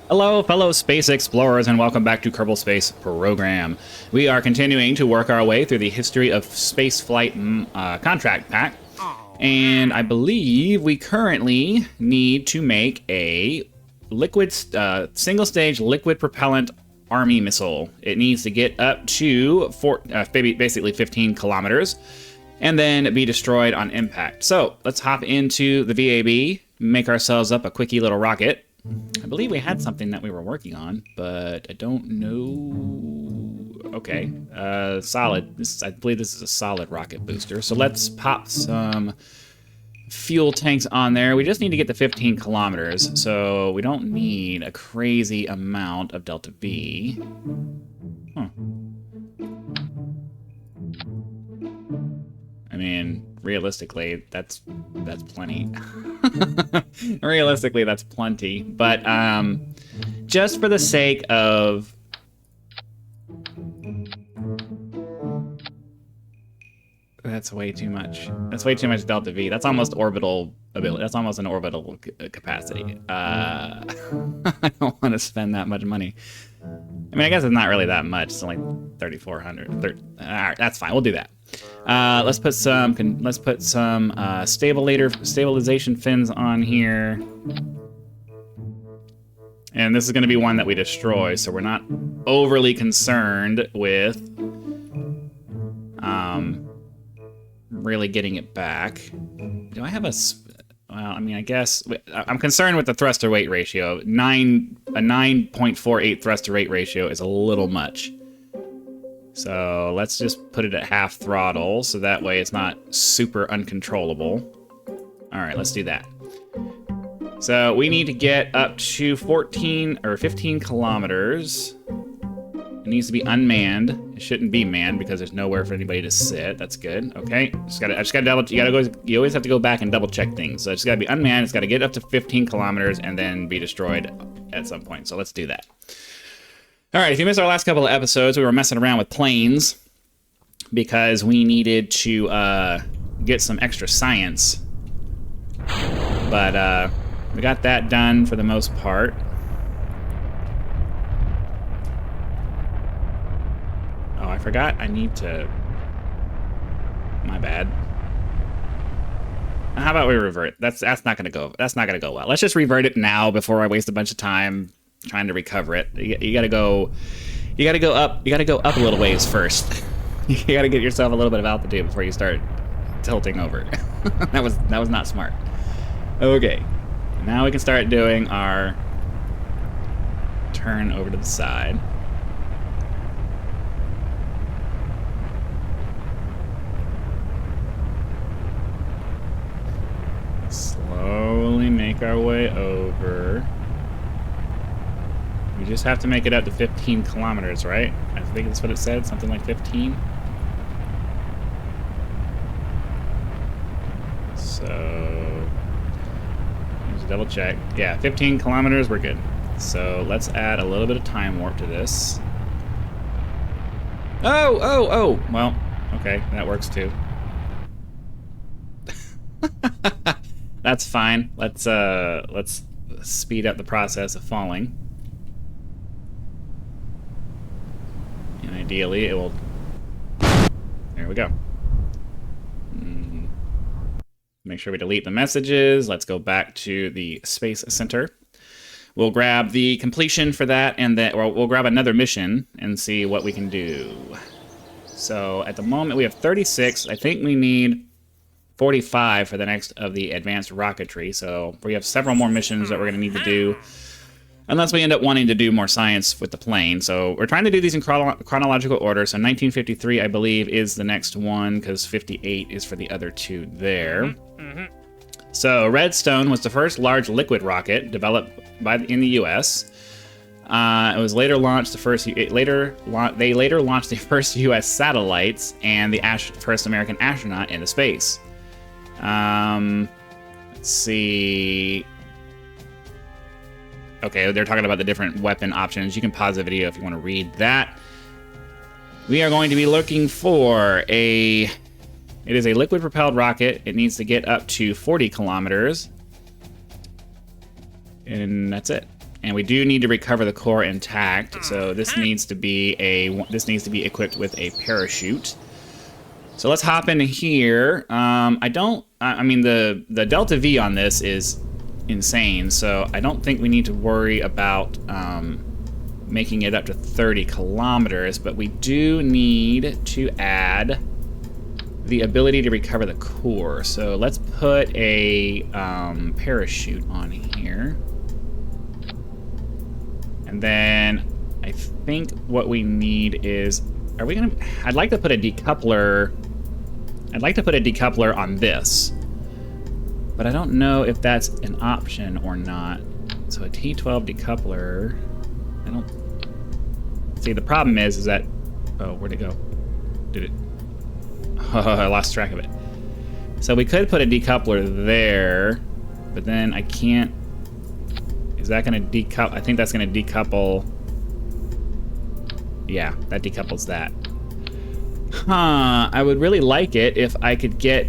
Hello, fellow space explorers, and welcome back to Kerbal Space Program. We are continuing to work our way through the history of spaceflight contract pack, and I believe we currently need to make a liquid, single-stage liquid propellant army missile. It needs to get up to basically 15 kilometers, and then be destroyed on impact. So let's hop into the VAB, make ourselves up a quickie little rocket. I believe we had something that we were working on, but I don't know. Okay, solid. I believe this is a solid rocket booster. So let's pop some fuel tanks on there. We just need to get to 15 kilometers, so we don't need a crazy amount of Delta V. Huh. I mean, realistically, that's plenty. Realistically, that's plenty. But just for the sake of that's way too much. That's way too much Delta V. That's almost orbital ability. That's almost an orbital capacity. I don't want to spend that much money. I mean, I guess it's not really that much. It's only 3,400. All right, that's fine. We'll do that. Let's put some stabilization fins on here, and this is going to be one that we destroy, so we're not overly concerned with really getting it back. Do I have a? Well, I mean, I guess I'm concerned with the thruster weight ratio. A 9.48 thruster weight ratio is a little much. So let's just put it at half throttle, so that way it's not super uncontrollable. All right, let's do that. So we need to get up to 14 or 15 kilometers. It needs to be unmanned. It shouldn't be manned because there's nowhere for anybody to sit. That's good. Okay, I just gotta double. You always have to go back and double check things. So it's gotta be unmanned. It's gotta get up to 15 kilometers and then be destroyed at some point. So let's do that. All right, if you missed our last couple of episodes, we were messing around with planes because we needed to get some extra science. But we got that done for the most part. Oh, I forgot. I need to... My bad. How about we revert? That's not gonna go. That's not gonna go well. Let's just revert it now before I waste a bunch of time trying to recover it. You gotta go up a little ways first. You gotta get yourself a little bit of altitude before you start tilting over. that was not smart. Okay, now we can start doing our turn over to the side. Slowly make our way over. We just have to make it up to 15 kilometers, right? I think that's what it said, something like 15. So, let's double check. Yeah, 15 kilometers, we're good. So let's add a little bit of time warp to this. Oh! Well, okay, that works too. That's fine. Let's speed up the process of falling. And ideally, it will... There we go. Make sure we delete the messages. Let's go back to the Space Center. We'll grab the completion for that, and then we'll grab another mission and see what we can do. So at the moment, we have 36. I think we need 45 for the next of the advanced rocketry. So we have several more missions that we're going to need to do, unless we end up wanting to do more science with the plane. So we're trying to do these in chronological order. So 1953, I believe, is the next one, because 58 is for the other two there. So Redstone was the first large liquid rocket developed in the U.S. It was later launched they later launched the first U.S. satellites and the first American astronaut into space. Let's see. Okay, they're talking about the different weapon options. You can pause the video if you want to read that. We are going to be looking for it is a liquid-propelled rocket. It needs to get up to 40 kilometers. And that's it. And we do need to recover the core intact, so this needs to be equipped with a parachute. So let's hop into here. I mean, the delta V on this is insane, so I don't think we need to worry about making it up to 30 kilometers, but we do need to add the ability to recover the core. So let's put a parachute on here. And then I think what we need is, I'd like to put a decoupler. I'd like to put a decoupler on this, but I don't know if that's an option or not. So a T12 decoupler, I don't see. The problem is that, oh, where'd it go? Did it? Oh, I lost track of it. So we could put a decoupler there, but then I can't. Is that going to decouple? I think that's going to decouple. Yeah, that decouples that. Huh, I would really like it if I could get...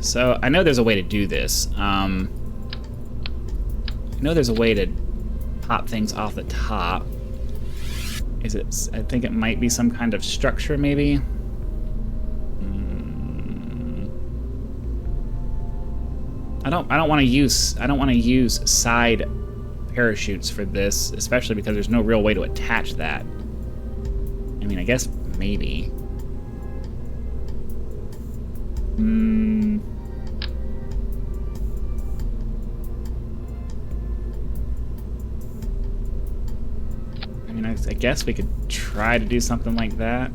So, I know there's a way to do this. I know there's a way to pop things off the top. Is it... I think it might be some kind of structure, maybe? I don't want to use side parachutes for this, especially because there's no real way to attach that. I mean, I guess maybe. I mean, I guess we could try to do something like that.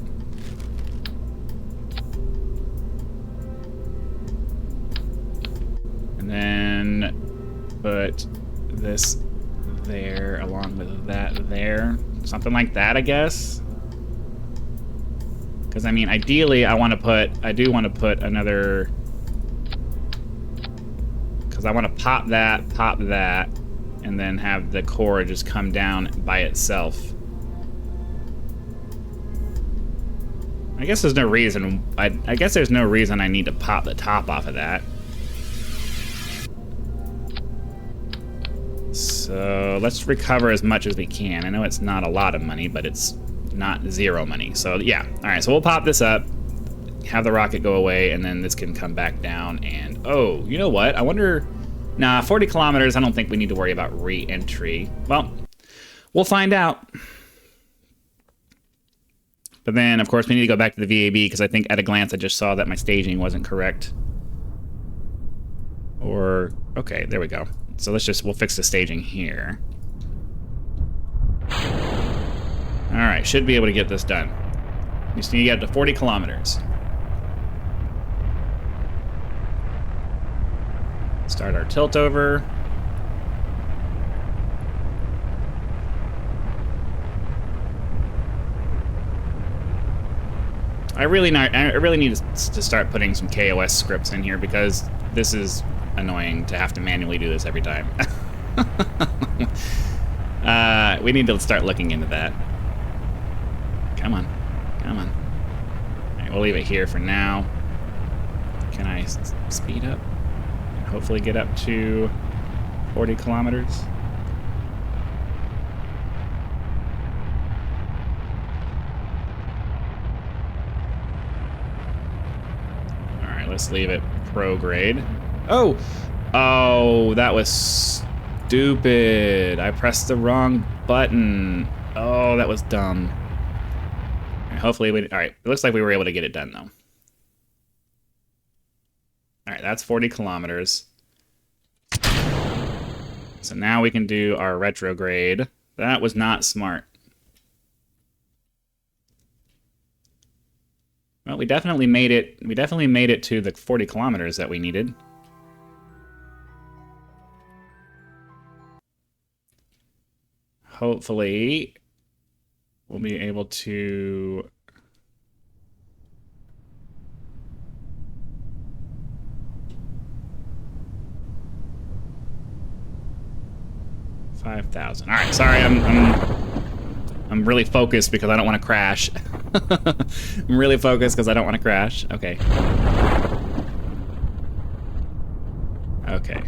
And then put this there along with that there. Something like that, I guess. Because, I mean, ideally, I do want to put another... Because I want to pop that, and then have the core just come down by itself. I guess there's no reason... I guess there's no reason I need to pop the top off of that. So, let's recover as much as we can. I know it's not a lot of money, but it's not zero money. So yeah, all right, so we'll pop this up, have the rocket go away, and then this can come back down. And oh, you know what, I wonder, nah, 40 kilometers, I don't think we need to worry about re-entry. Well, we'll find out. But then of course we need to go back to the VAB, because I think at a glance I just saw that my staging wasn't correct. Or okay, there we go. So we'll fix the staging here. Alright, should be able to get this done. We just need to get up to 40 kilometers. Start our tilt over. I really need to start putting some KOS scripts in here, because this is annoying to have to manually do this every time. We need to start looking into that. Come on. Come on. All right, we'll leave it here for now. Can I speed up? And hopefully get up to 40 kilometers. All right, let's leave it pro grade. Oh! Oh, that was stupid. I pressed the wrong button. Oh, that was dumb. Hopefully we... Alright, it looks like we were able to get it done, though. Alright, that's 40 kilometers. So now we can do our retrograde. That was not smart. Well, we definitely made it... We definitely made it to the 40 kilometers that we needed. Hopefully... we'll be able to... $5,000. All right, sorry, I'm really focused because I don't want to crash. I'm really focused because I don't want to crash. Okay. Okay.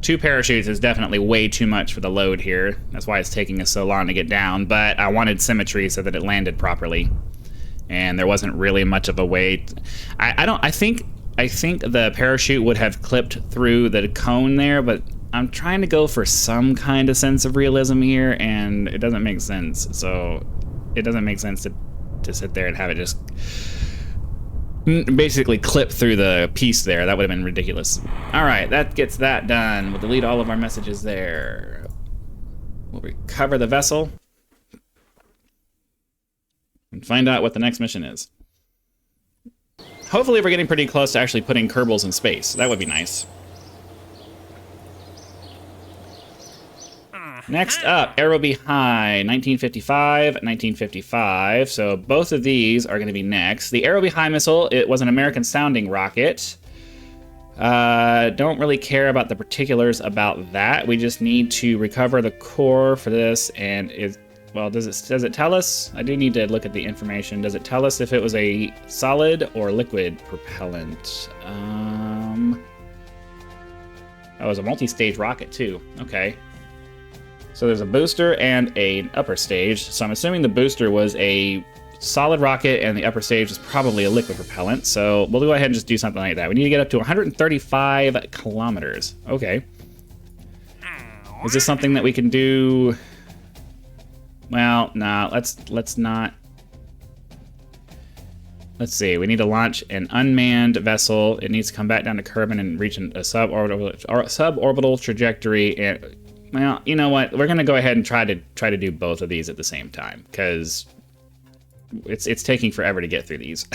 2 parachutes is definitely way too much for the load here. That's why it's taking us so long to get down, but I wanted symmetry so that it landed properly. And there wasn't really much of a way. I think the parachute would have clipped through the cone there, but I'm trying to go for some kind of sense of realism here, and it doesn't make sense. So it doesn't make sense to sit there and have it just basically clip through the piece there. That would have been ridiculous. All right, that gets that done. We'll delete all of our messages there. We'll recover the vessel and find out what the next mission is. Hopefully we're getting pretty close to actually putting Kerbals in space. That would be nice. Next up, Aerobee High, 1955, 1955. So both of these are going to be next. The Aerobee High missile, it was an American-sounding rocket. Don't really care about the particulars about that. We just need to recover the core for this, and well, does it tell us? I do need to look at the information. Does it tell us if it was a solid or liquid propellant? Oh, it was a multi-stage rocket too. Okay. So there's a booster and an upper stage. So I'm assuming the booster was a solid rocket and the upper stage was probably a liquid propellant. So we'll go ahead and just do something like that. We need to get up to 135 kilometers. Okay. Is this something that we can do? Well, nah, let's not. Let's see, we need to launch an unmanned vessel. It needs to come back down to Kerbal and reach a suborbital trajectory. And, well, you know what? We're gonna go ahead and try to do both of these at the same time, because it's taking forever to get through these.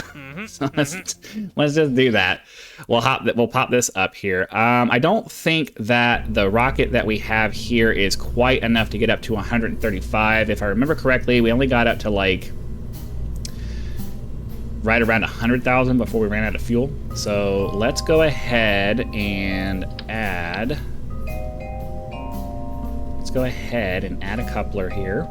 So let's just do that. We'll pop this up here. I don't think that the rocket that we have here is quite enough to get up to 135. If I remember correctly, we only got up to like right around 100,000 before we ran out of fuel. So let's go ahead and add. Let's go ahead and add a coupler here.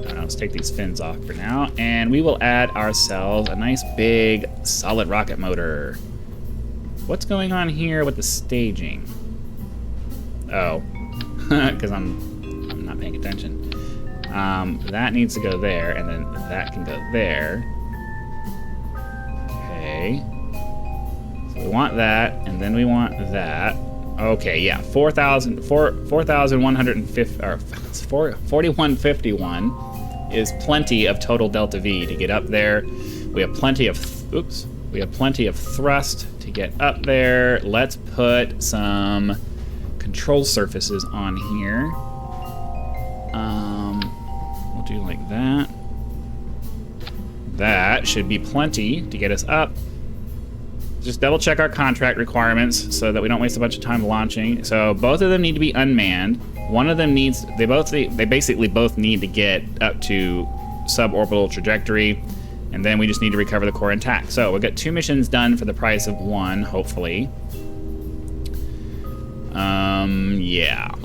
Let's take these fins off for now, and we will add ourselves a nice big solid rocket motor. What's going on here with the staging? Oh, because I'm not paying attention. That needs to go there, and then that can go there. Okay. So we want that, and then we want that. Okay, yeah, 4,150 or 4151 is plenty of total delta V to get up there. We have plenty of thrust to get up there. Let's put some control surfaces on here. We'll do like that. That should be plenty to get us up. Just double check our contract requirements so that we don't waste a bunch of time launching. So both of them need to be unmanned. One of them needs, they basically both need to get up to suborbital trajectory, and then we just need to recover the core intact. So we'll get 2 missions done for the price of 1, hopefully. Yeah.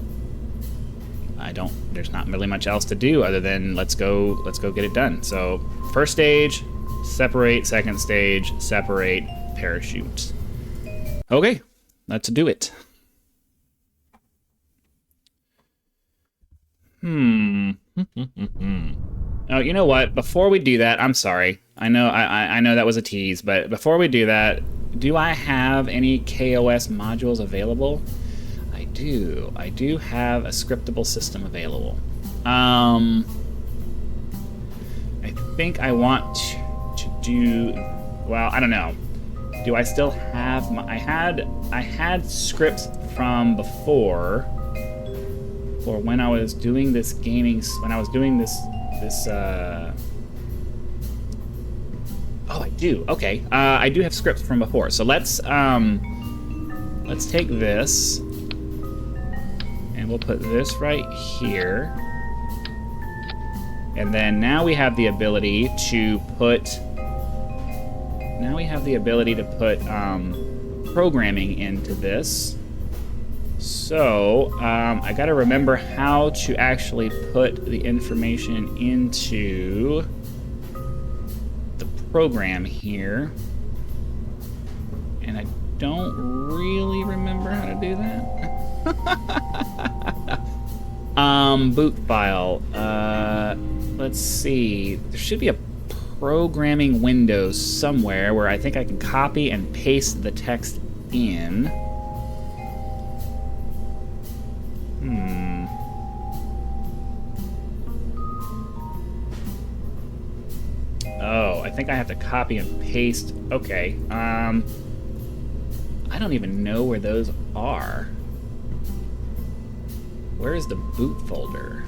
There's not really much else to do other than let's go get it done. So first stage, separate, second stage, separate, parachute. Okay, let's do it. Oh, you know what? Before we do that, I'm sorry. I know that was a tease, but before we do that, do I have any KOS modules available? I do. I do have a scriptable system available. I think I want to do. Well, I don't know. Do I still have my? I had scripts from before. For when I was doing this gaming, when I was doing this, oh, I do. Okay, I do have scripts from before. So let's take this, and we'll put this right here, and then now we have the ability to put. Now we have the ability to put programming into this. So, I gotta remember how to actually put the information into the program here. And I don't really remember how to to do that? Boot file. Let's see. There should be a programming window somewhere where I think I can copy and paste the text in. Oh, I think I have to copy and paste. Okay. I don't even know where those are. Where is the boot folder?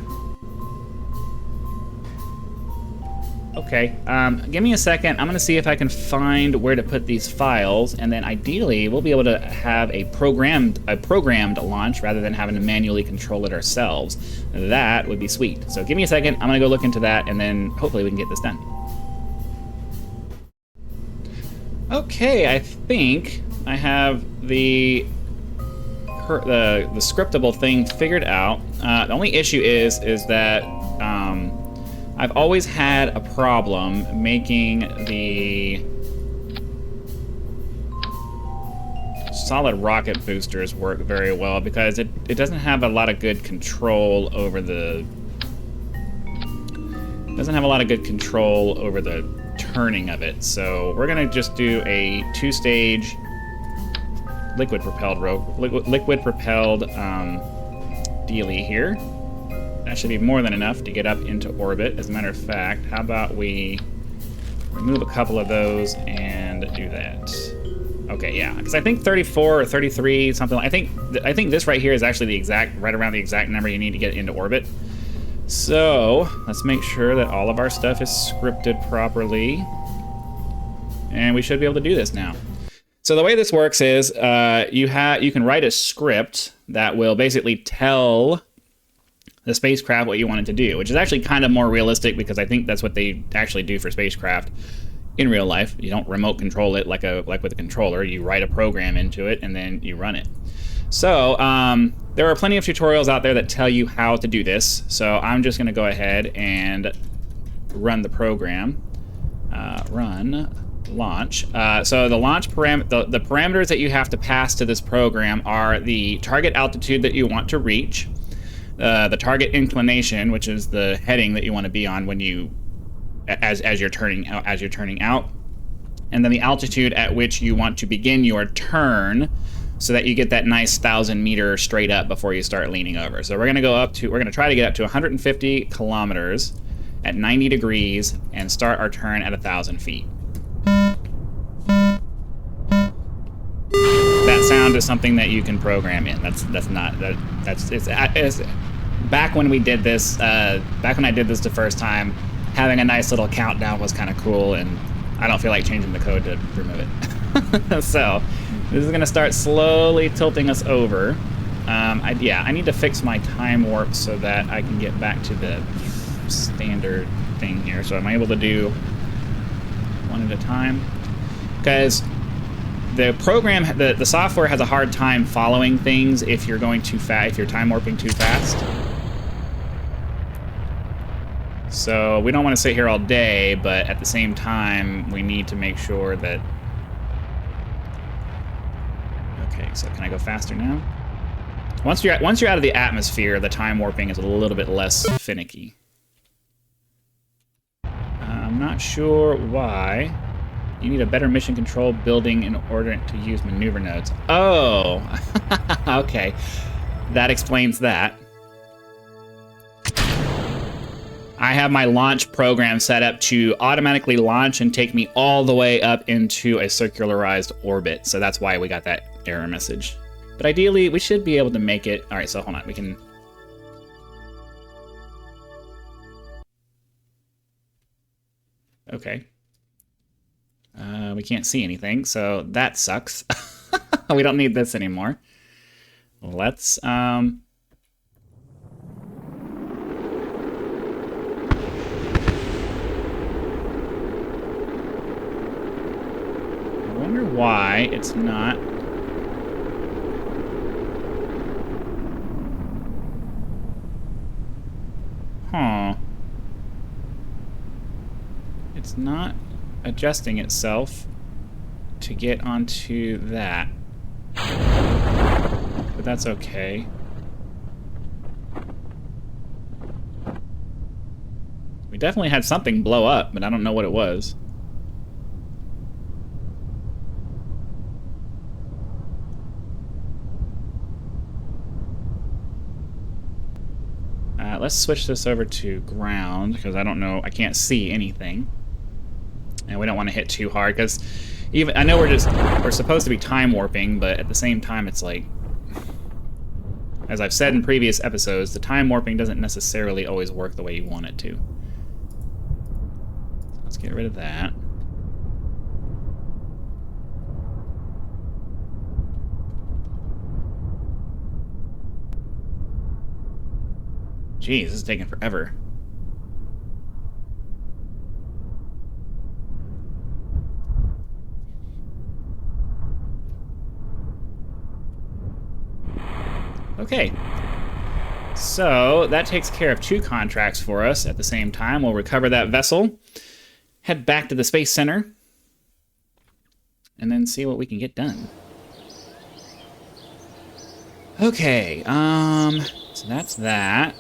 Okay, give me a second. I'm gonna see if I can find where to put these files, and then ideally we'll be able to have a programmed launch rather than having to manually control it ourselves. That would be sweet. So give me a second. I'm gonna go look into that, and then hopefully we can get this done. Okay, I think I have the scriptable thing figured out. The only issue is that I've always had a problem making the solid rocket boosters work very well because it doesn't have a lot of good control over the turning of it. So we're gonna just do a 2-stage liquid propelled dealie here. That should be more than enough to get up into orbit. As a matter of fact, how about we remove a couple of those and do that? Okay, yeah, because I think 34 or 33, something. I think this right here is actually right around the exact number you need to get into orbit. So let's make sure that all of our stuff is scripted properly, and we should be able to do this now. So the way this works is you can write a script that will basically tell the spacecraft what you want it to do, which is actually kind of more realistic because I think that's what they actually do for spacecraft in real life. You don't remote control it like with a controller. You write a program into it and then you run it. So there are plenty of tutorials out there that tell you how to do this. So I'm just going to go ahead and run the program. Run launch. So the launch the parameters that you have to pass to this program are the target altitude that you want to reach, the target inclination, which is the heading that you want to be on when you as you're turning out, and then the altitude at which you want to begin your turn, so that you get that nice 1,000-meter straight up before you start leaning over. So we're going to try to get up to 150 kilometers at 90 degrees and start our turn at 1,000 feet. That sound is something that you can program in. It's back when we did this, back when I did this the first time, having a nice little countdown was kind of cool, and I don't feel like changing the code to remove it. So this is going to start slowly tilting us over. I need to fix my time warp so that I can get back to the standard thing here. So I'm able to do one at a time, because the program, the software has a hard time following things if you're going too fast, if you're time warping too fast. So we don't want to sit here all day, but at the same time, we need to make sure that... Okay, so can I go faster now? Once you're out of the atmosphere, the time warping is a little bit less finicky. I'm not sure why. You need a better mission control building in order to use maneuver nodes. Oh, okay. That explains that. I have my launch program set up to automatically launch and take me all the way up into a circularized orbit. So that's why we got that error message. But ideally, we should be able to make it. All right, so hold on. We can... Okay. We can't see anything, so that sucks. We don't need this anymore. Let's... I wonder why it's not... Huh. It's not adjusting itself to get onto that. that's okay. We definitely had something blow up, but I don't know what it was. Let's switch this over to ground, because I don't know, I can't see anything. And we don't want to hit too hard, because even I know we're supposed to be time warping, but at the same time it's like, as I've said in previous episodes, the time warping doesn't necessarily always work the way you want it to. So let's get rid of that. Jeez, this is taking forever. Okay. So that takes care of 2 contracts for us. At the same time, we'll recover that vessel, head back to the Space Center, and then see what we can get done. Okay, so that's that.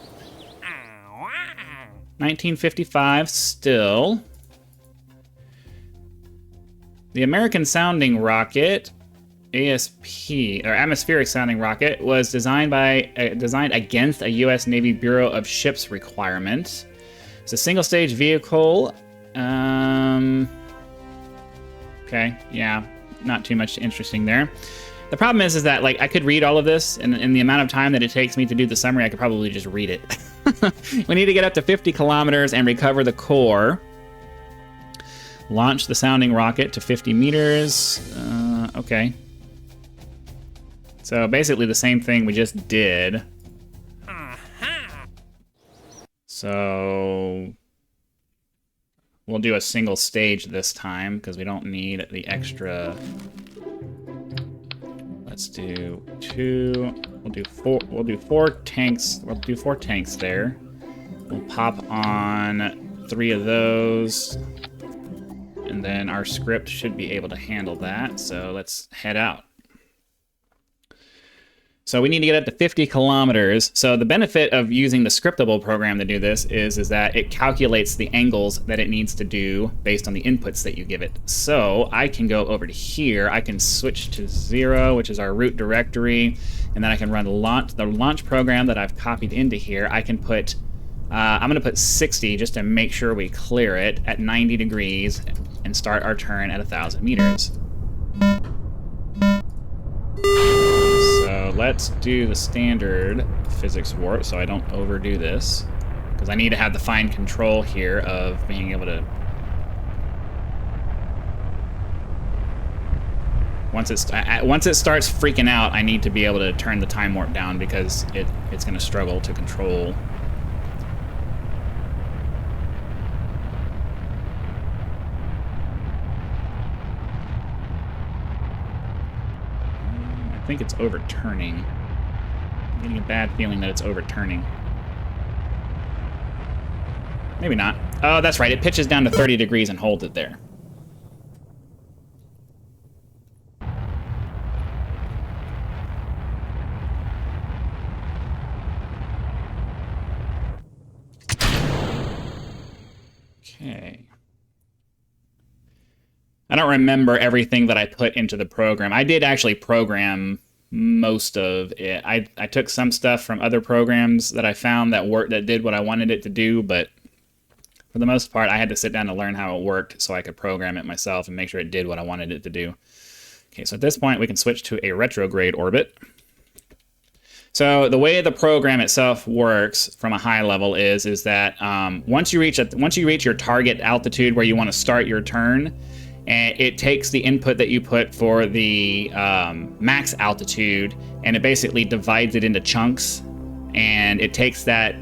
1955 still. The American sounding rocket, ASP, or atmospheric sounding rocket, was designed against a U.S. Navy Bureau of Ships requirement. It's a single-stage vehicle. Okay, yeah, not too much interesting there. The problem is that, like, I could read all of this, and in the amount of time that it takes me to do the summary, I could probably just read it. We need to get up to 50 kilometers and recover the core. Launch the sounding rocket to 50 meters. Okay. So basically the same thing we just did. So we'll do a single stage this time because we don't need the extra. Let's do 2. We'll do 4. We'll do 4 tanks. We'll do 4 tanks there. We'll pop on 3 of those. And then our script should be able to handle that. So let's head out. So we need to get up to 50 kilometers. So the benefit of using the scriptable program to do this is that it calculates the angles that it needs to do based on the inputs that you give it. So I can go over to here. I can switch to 0, which is our root directory. And then I can run the launch program that I've copied into here. I can put, I'm going to put 60 just to make sure we clear it at 90 degrees and start our turn at 1,000 meters. So let's do the standard physics warp so I don't overdo this, because I need to have the fine control here of being able to. Once it starts freaking out, I need to be able to turn the time warp down because it's going to struggle to control. I think it's overturning. I'm getting a bad feeling that it's overturning. Maybe not. Oh, that's right. It pitches down to 30 degrees and holds it there. Okay. I don't remember everything that I put into the program. I did actually program most of it. I took some stuff from other programs that I found that did what I wanted it to do, but for the most part, I had to sit down to learn how it worked so I could program it myself and make sure it did what I wanted it to do. Okay, so at this point, we can switch to a retrograde orbit. So the way the program itself works from a high level is that once you reach your target altitude where you want to start your turn, and it takes the input that you put for the max altitude, and it basically divides it into chunks, and it takes that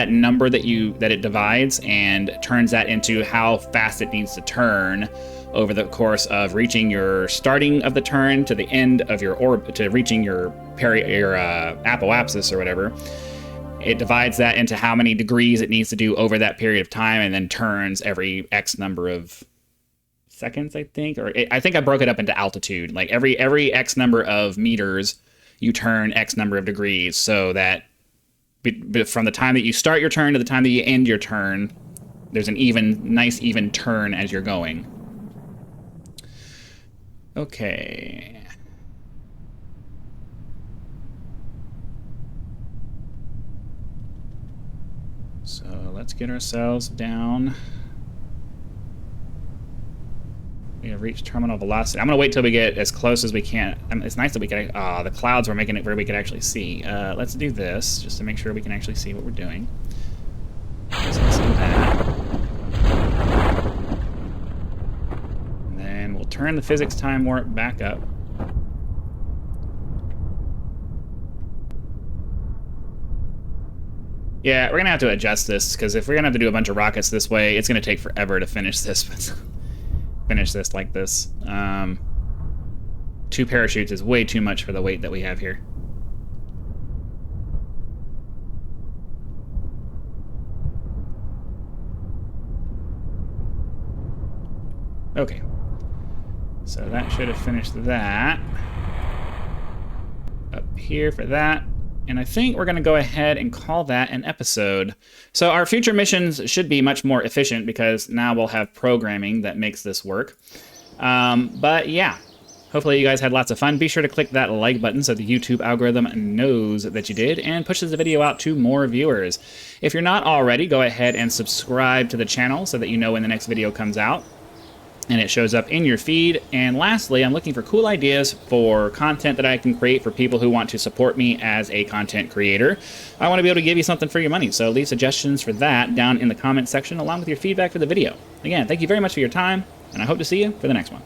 number that it divides and turns that into how fast it needs to turn over the course of reaching your starting of the turn to the end of your orbit, to reaching your apoapsis or whatever. It divides that into how many degrees it needs to do over that period of time, and then turns every X number of seconds, I think. I think I broke it up into altitude. Like every X number of meters, you turn X number of degrees, so that from the time that you start your turn to the time that you end your turn, there's an nice even turn as you're going. Okay. So let's get ourselves down. We have reached terminal velocity. I'm going to wait till we get as close as we can. It's nice that we can... the clouds were making it where we could actually see. Let's do this, just to make sure we can actually see what we're doing. So let's do that. And then we'll turn the physics time warp back up. Yeah, we're going to have to adjust this, because if we're going to have to do a bunch of rockets this way, it's going to take forever to finish this. Finish this like this. 2 parachutes is way too much for the weight that we have here. Okay. So that should have finished that. Up here for that. And I think we're going to go ahead and call that an episode. So our future missions should be much more efficient because now we'll have programming that makes this work. But yeah, hopefully you guys had lots of fun. Be sure to click that like button so the YouTube algorithm knows that you did and pushes the video out to more viewers. If you're not already, go ahead and subscribe to the channel so that you know when the next video comes out and it shows up in your feed. And lastly, I'm looking for cool ideas for content that I can create for people who want to support me as a content creator. I want to be able to give you something for your money, so leave suggestions for that down in the comment section along with your feedback for the video. Again, thank you very much for your time, and I hope to see you for the next one.